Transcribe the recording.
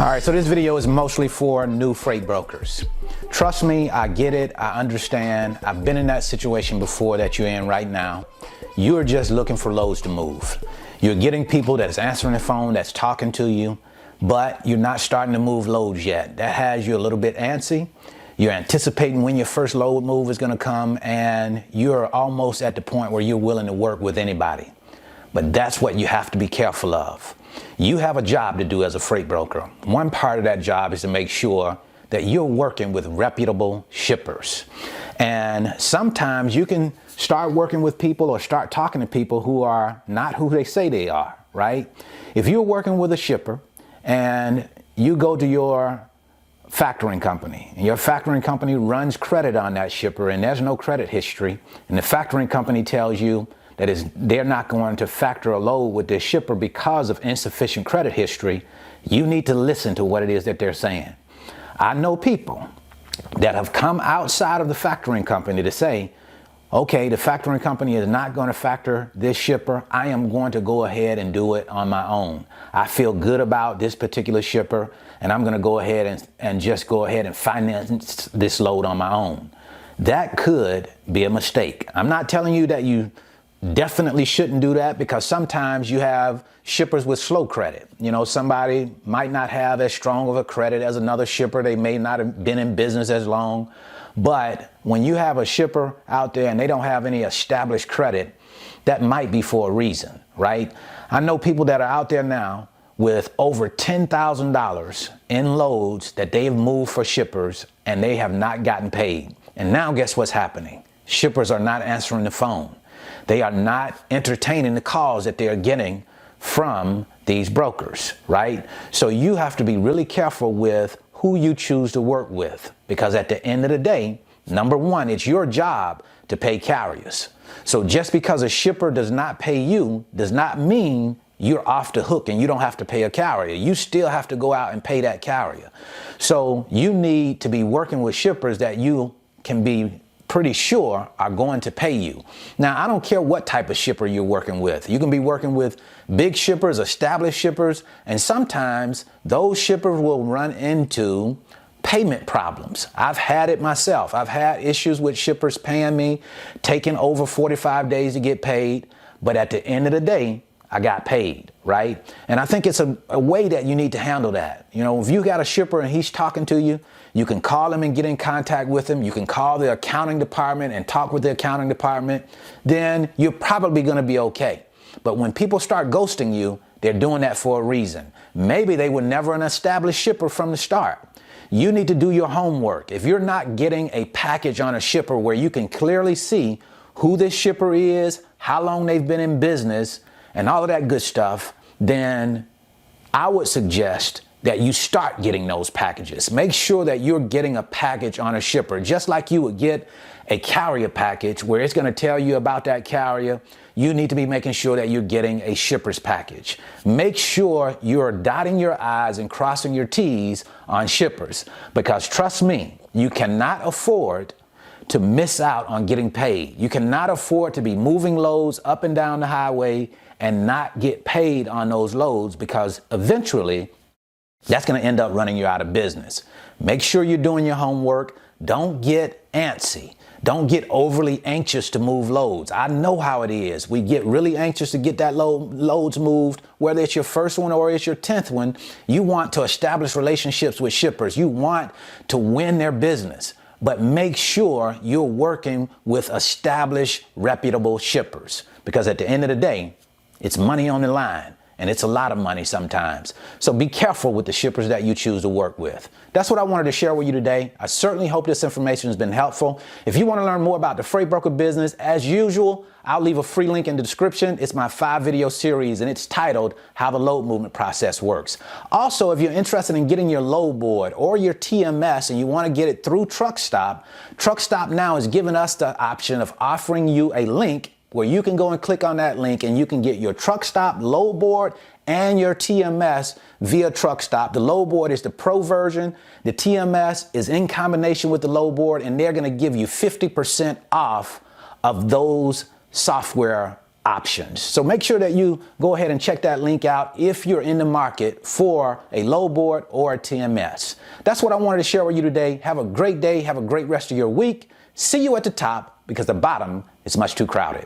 All right, so this video is mostly for new freight brokers. Trust me, I get it, I understand. I've been in that situation before that you're in right now. You're just looking for loads to move. You're getting people that's answering the phone, that's talking to you, but you're not starting to move loads yet. That has you a little bit antsy. You're anticipating when your first load move is gonna come, and you're almost at the point where you're willing to work with anybody. But that's what you have to be careful of. You have a job to do as a freight broker. One part of that job is to make sure that you're working with reputable shippers. And sometimes you can start working with people or start talking to people who are not who they say they are, right? If you're working with a shipper and you go to your factoring company, and your factoring company runs credit on that shipper and there's no credit history, and the factoring company tells you that they're not going to factor a load with this shipper because of insufficient credit history, you need to listen to what it is that they're saying. I know people that have come outside of the factoring company to say, okay, the factoring company is not going to factor this shipper. I am going to go ahead and do it on my own. I feel good about this particular shipper, and I'm going to go ahead and just go ahead and finance this load on my own. That could be a mistake. I'm not telling you that you definitely shouldn't do that, because sometimes you have shippers with slow credit. You know, somebody might not have as strong of a credit as another shipper. They may not have been in business as long. But when you have a shipper out there and they don't have any established credit, that might be for a reason, right? I know people that are out there now with over $10,000 in loads that they've moved for shippers and they have not gotten paid. And now guess what's happening? Shippers are not answering the phone. They are not entertaining the calls that they are getting from these brokers, right? So you have to be really careful with who you choose to work with, because at the end of the day, number one, it's your job to pay carriers. So just because a shipper does not pay you does not mean you're off the hook and you don't have to pay a carrier. You still have to go out and pay that carrier. So you need to be working with shippers that you can be pretty sure are going to pay you. Now, I don't care what type of shipper you're working with. You can be working with big shippers, established shippers, and sometimes those shippers will run into payment problems. I've had it myself. I've had issues with shippers paying me, taking over 45 days to get paid, but at the end of the day, I got paid, right? And I think it's a way that you need to handle that. You know, if you got a shipper and he's talking to you, you can call him and get in contact with him. You can call the accounting department and talk with the accounting department. Then you're probably going to be okay. But when people start ghosting you, they're doing that for a reason. Maybe they were never an established shipper from the start. You need to do your homework. If you're not getting a package on a shipper where you can clearly see who this shipper is, how long they've been in business, and all of that good stuff, then I would suggest that you start getting those packages. Make sure that you're getting a package on a shipper, just like you would get a carrier package where it's gonna tell you about that carrier. You need to be making sure that you're getting a shipper's package. Make sure you're dotting your I's and crossing your T's on shippers, because trust me, you cannot afford to miss out on getting paid. You cannot afford to be moving loads up and down the highway and not get paid on those loads, because eventually that's going to end up running you out of business. Make sure you're doing your homework. Don't get antsy. Don't get overly anxious to move loads. I know how it is. We get really anxious to get that loads moved, whether it's your first one or it's your 10th one. You want to establish relationships with shippers. You want to win their business. But make sure you're working with established, reputable shippers, because at the end of the day, it's money on the line. And it's a lot of money sometimes. So be careful with the shippers that you choose to work with. That's what I wanted to share with you today. I certainly hope this information has been helpful. If you want to learn more about the freight broker business, as usual, I'll leave a free link in the description. It's my 5-video series, and it's titled How the Load Movement Process Works. Also, if you're interested in getting your load board or your TMS and you want to get it through Truckstop now is giving us the option of offering you a link where you can go and click on that link and you can get your Truckstop load board and your TMS via Truckstop. The load board is the pro version. The TMS is in combination with the load board, and they're going to give you 50% off of those software options. So make sure that you go ahead and check that link out if you're in the market for a low board or a TMS. That's what I wanted to share with you today. Have a great day. Have a great rest of your week. See you at the top, because the bottom is much too crowded.